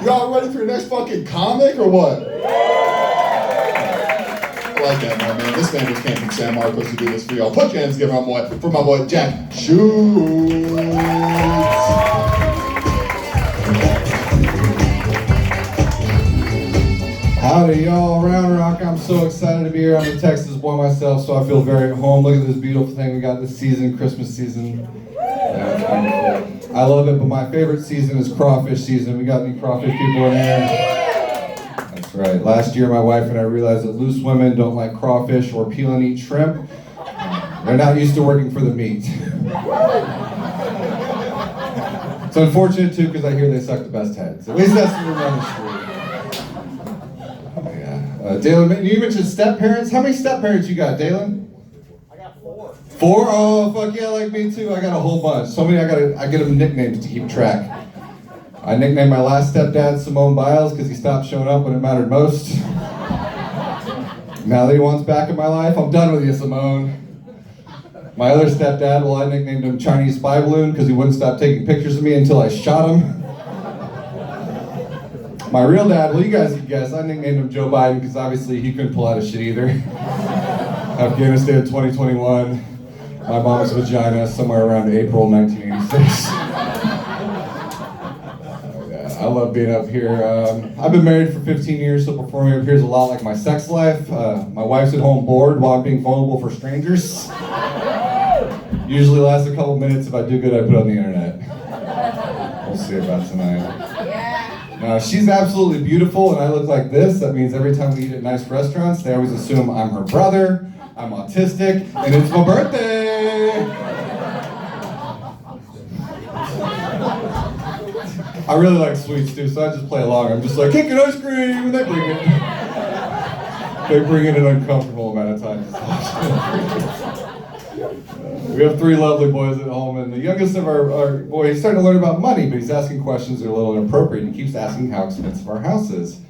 Y'all ready for your next fucking comic or what? I like that, man. This man just came from San Marcos to do this for y'all. Put your hands together for my boy Jack Schutze. Howdy, y'all. Round Rock. I'm so excited to be here. I'm a Texas boy myself, so I feel very at home. Look at this beautiful thing we got this season, Christmas season. Yeah, it's wonderful. I love it, but my favorite season is crawfish season. We got any crawfish people in here? That's right. Last year, my wife and I realized that loose women don't like crawfish or peel and eat shrimp. They're not used to working for the meat. It's unfortunate, too, because I hear they suck the best heads. At least that's the rumor on the street. Dalen, you mentioned step-parents. How many step-parents you got, Dalen? I got 4. 4? Oh, fuck yeah, like me too. I got a whole bunch. So many I get them nicknames to keep track. I nicknamed my last stepdad Simone Biles because he stopped showing up when it mattered most. Now that he wants back in my life, I'm done with you, Simone. My other stepdad, well, I nicknamed him Chinese Spy Balloon because he wouldn't stop taking pictures of me until I shot him. My real dad, well, you guys can guess, I nicknamed him Joe Biden because obviously he couldn't pull out of shit either. Afghanistan 2021, my mom's vagina, somewhere around April 1986. I love being up here. I've been married for 15 years, so performing up here is a lot like my sex life. My wife's at home bored while I'm being vulnerable for strangers. Usually lasts a couple minutes. If I do good, I put it on the internet. We'll see about tonight. She's absolutely beautiful, and I look like this. That means every time we eat at nice restaurants, they always assume I'm her brother, I'm autistic, and it's my birthday! I really like sweets too, so I just play along. I'm just like, cake and ice cream, and they bring it. They bring it an uncomfortable amount of times. We have 3 lovely boys at home, and the youngest of our boy, he's starting to learn about money, but he's asking questions that are a little inappropriate, and he keeps asking how expensive our house is.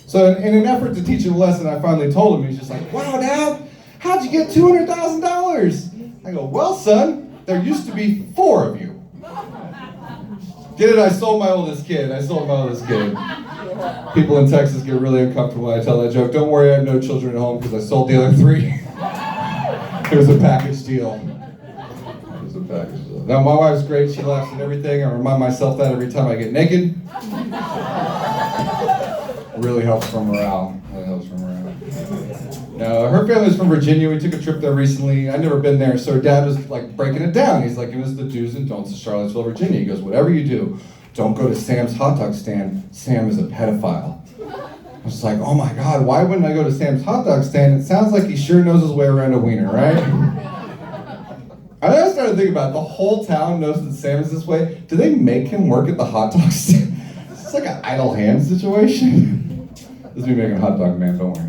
So in an effort to teach him a lesson, I finally told him, he's just like, wow, Dad, how'd you get $200,000? I go, well, son, there used to be 4 of you. Get it? I sold my oldest kid. People in Texas get really uncomfortable when I tell that joke. Don't worry, I have no children at home because I sold the other 3. It was a package deal. Now, my wife's great. She laughs at everything. I remind myself that every time I get naked. It really helps for morale. Now, her family's from Virginia. We took a trip there recently. I'd never been there, so her dad was like breaking it down. He's like giving us the do's and don'ts of Charlottesville, Virginia. He goes, whatever you do, don't go to Sam's hot dog stand. Sam is a pedophile. I was like, oh my God, why wouldn't I go to Sam's hot dog stand? It sounds like he sure knows his way around a wiener, right? And then I started thinking about it. The whole town knows that Sam is this way. Do they make him work at the hot dog stand? It's like an idle hand situation. This is me making a hot dog man, don't worry.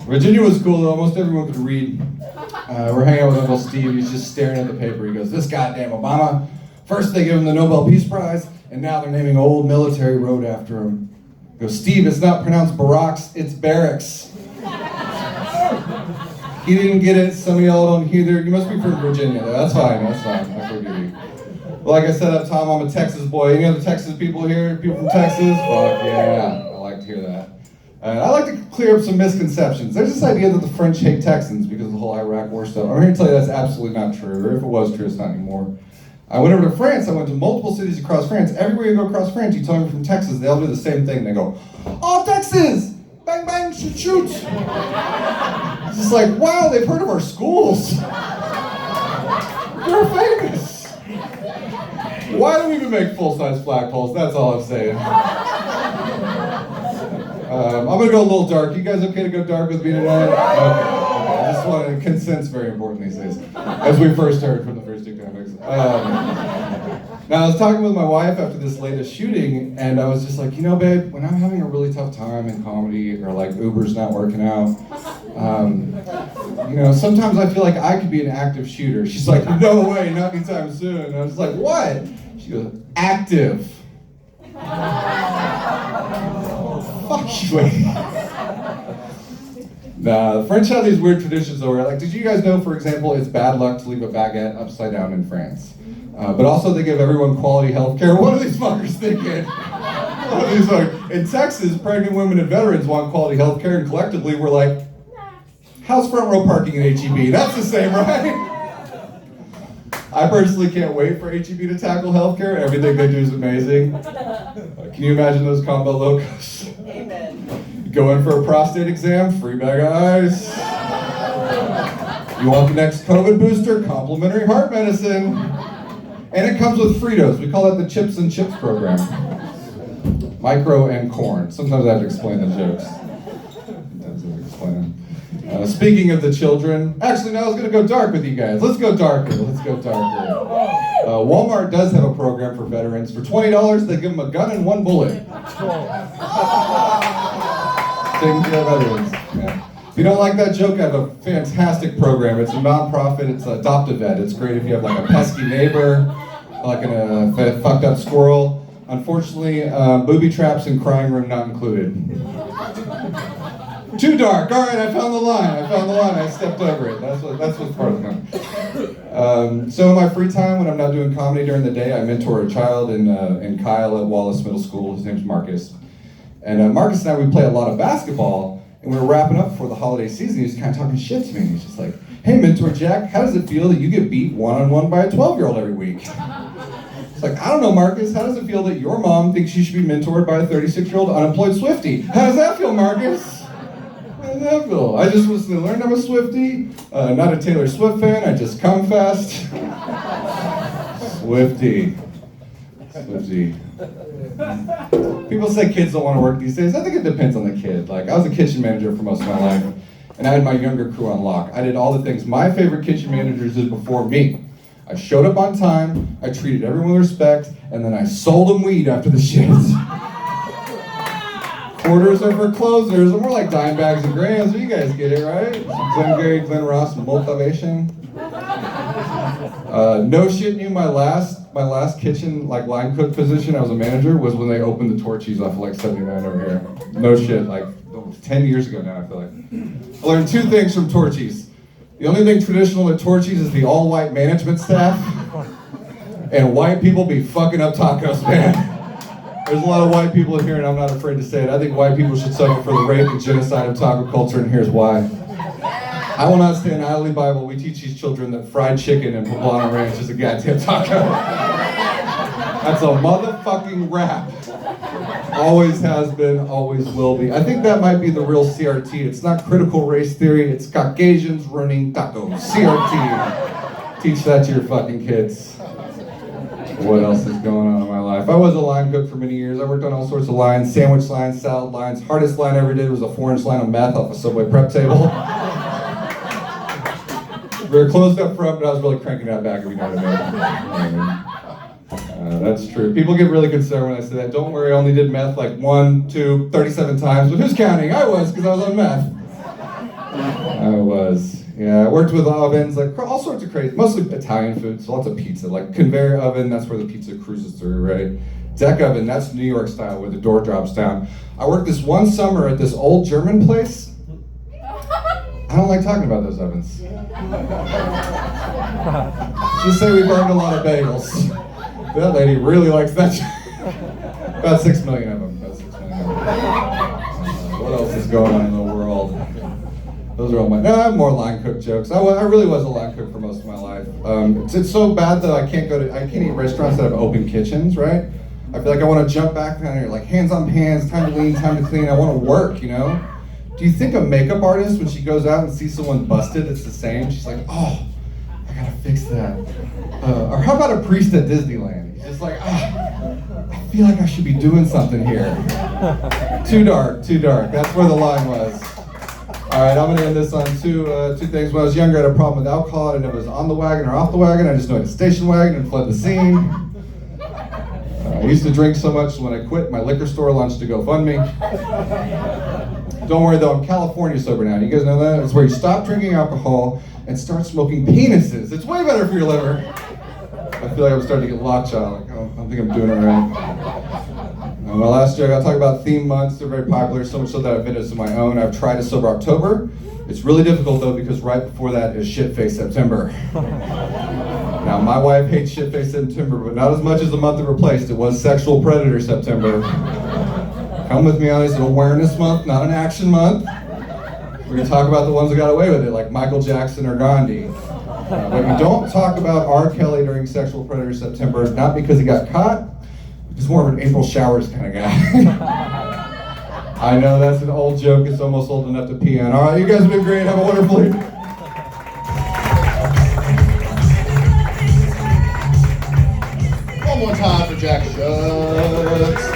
Virginia was cool though, almost everyone could read. We're hanging out with Uncle Steve, he's just staring at the paper. He goes, this goddamn Obama, first they give him the Nobel Peace Prize, and now they're naming an old military road after him. He goes, Steve, it's not pronounced barracks, it's barracks. He didn't get it, some of y'all don't either. You must be from Virginia though, that's fine, I forgive you. Well, like I said up top, I'm a Texas boy. Any other Texas people here? People from Texas? Fuck yeah, I like to hear that. I like to clear up some misconceptions. There's this idea that the French hate Texans because of the whole Iraq war stuff. I'm here to tell you that's absolutely not true, or if it was true, it's not anymore. I went over to France, I went to multiple cities across France. Everywhere you go across France, you tell me from Texas, they all do the same thing. They go, oh, Texas! Bang, bang, shoot, shoot! It's just like, wow, they've heard of our schools. We're famous. Why don't we even make full-size flagpoles? That's all I'm saying. I'm gonna go a little dark. You guys okay to go dark with me tonight? Okay. I just wanted consent's very important these days, as we first heard from the first 2 comics. Now I was talking with my wife after this latest shooting, and I was just like, you know, babe, when I'm having a really tough time in comedy, or like Uber's not working out, you know, sometimes I feel like I could be an active shooter. She's like, no way, not anytime soon. And I was like, what? She goes, active. Fuck you. Nah, the French have these weird traditions though, where like, did you guys know, for example, it's bad luck to leave a baguette upside down in France? But also they give everyone quality health care. What are these fuckers thinking? What are these fuckers? In Texas, pregnant women and veterans want quality health care, and collectively we're like, how's front row parking at HEB? That's the same, right? I personally can't wait for HEB to tackle healthcare. Everything they do is amazing. Can you imagine those combo logos? Amen. Go in for a prostate exam, free bag of ice. You want the next COVID booster? Complimentary heart medicine. And it comes with Fritos. We call it the Chips and Chips program. Micro and corn. Sometimes I have to explain the jokes. Sometimes I have to explain them. Speaking of the children, actually, no, I was going to go dark with you guys. Let's go darker. Walmart does have a program for veterans. For $20, they give them a gun and one bullet. Taking care of veterans. Yeah. If you don't like that joke, I have a fantastic program. It's a nonprofit. It's Adopt-A-Vet. It's great if you have like a pesky neighbor, like a fucked up squirrel. Unfortunately, booby traps and crying room not included. Too dark. All right, I found the line. I stepped over it. That's what's part of the So in my free time, when I'm not doing comedy during the day, I mentor a child in Kyle at Wallace Middle School. His name's Marcus. And Marcus and I, we play a lot of basketball, and we were wrapping up before the holiday season. He was kind of talking shit to me. He's just like, hey, Mentor Jack, how does it feel that you get beat one-on-one by a 12-year-old every week? It's like, I don't know, Marcus. How does it feel that your mom thinks you should be mentored by a 36-year-old unemployed Swiftie? How does that feel, Marcus? How does that feel? I just recently learned I'm a Swiftie. Not a Taylor Swift fan. I just come fast. Swiftie. People say kids don't want to work these days. I think it depends on the kid. Like, I was a kitchen manager for most of my life, and I had my younger crew on lock. I did all the things my favorite kitchen managers did before me. I showed up on time, I treated everyone with respect, and then I sold them weed after the shift. Quarters are for closers, and we're like dime bags and grams. You guys get it, right? Glengarry, Glen Ross, motivation. No shit, you. My last kitchen line cook position, I was a manager, was when they opened the Torchies off of 79 over here. No shit, 10 years ago now, I feel like. I learned two things from Torchies. The only thing traditional at Torchies is the all-white management staff, and white people be fucking up tacos, man. There's a lot of white people in here, and I'm not afraid to say it. I think white people should suffer for the rape and genocide of taco culture, and here's why. I will not stand idly by while we teach these children that fried chicken and poblano ranch is a goddamn taco. That's a motherfucking rap. Always has been, always will be. I think that might be the real CRT. It's not critical race theory, it's Caucasians running tacos. CRT. Teach that to your fucking kids. What else is going on in my life? I was a line cook for many years. I worked on all sorts of lines, sandwich lines, salad lines. Hardest line I ever did was a 4-inch line of meth off a Subway prep table. We were closed up front, but I was really cranking that back, if you know what I mean. That's true. People get really concerned when I say that. Don't worry, I only did meth 1, 2, 37 times. But who's counting? I was, because I was on meth. I was. Yeah, I worked with ovens, all sorts of crazy, mostly Italian food, so lots of pizza. Conveyor oven, that's where the pizza cruises through, right? Deck oven, that's New York style, where the door drops down. I worked this one summer at this old German place. I don't like talking about those ovens. Just say we burned a lot of bagels. That lady really likes that. About 6 million of them. What else is going on in the world? Those are all I have more line cook jokes. I really was a line cook for most of my life. It's so bad that I can't eat restaurants that have open kitchens, right? I feel like I want to jump back down here, hands on pans, time to lean, time to clean. I want to work, you know? Do you think a makeup artist, when she goes out and sees someone busted, it's the same? She's like, oh, I gotta fix that. Or how about a priest at Disneyland? He's just like, I feel like I should be doing something here. Too dark. That's where the line was. All right, I'm gonna end this on two things. When I was younger, I had a problem with alcohol. I didn't know if it was on the wagon or off the wagon. I just knew I had a station wagon and fled the scene. I used to drink so much, when I quit, my liquor store launched a GoFundMe. Don't worry though, I'm California sober now. You guys know that? It's where you stop drinking alcohol and start smoking penises. It's way better for your liver. I feel like I'm starting to get lockjaw. I think I'm doing it right. My last joke, I'll talk about theme months. They're very popular, so much so that I've been into my own. I've tried a sober October. It's really difficult though, because right before that is shit face September. Now, my wife hates Shitface September, but not as much as the month it replaced. It was Sexual Predator September. Come with me on this, an awareness month, not an action month. We're going to talk about the ones that got away with it, like Michael Jackson or Gandhi. But you don't talk about R. Kelly during Sexual Predator September, not because he got caught, he's more of an April Showers kind of guy. I know that's an old joke, it's almost old enough to pee on. All right, you guys have been great, have a wonderful evening. One more time for Jack Schutze.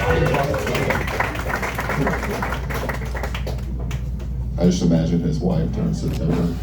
I just imagine his wife during September.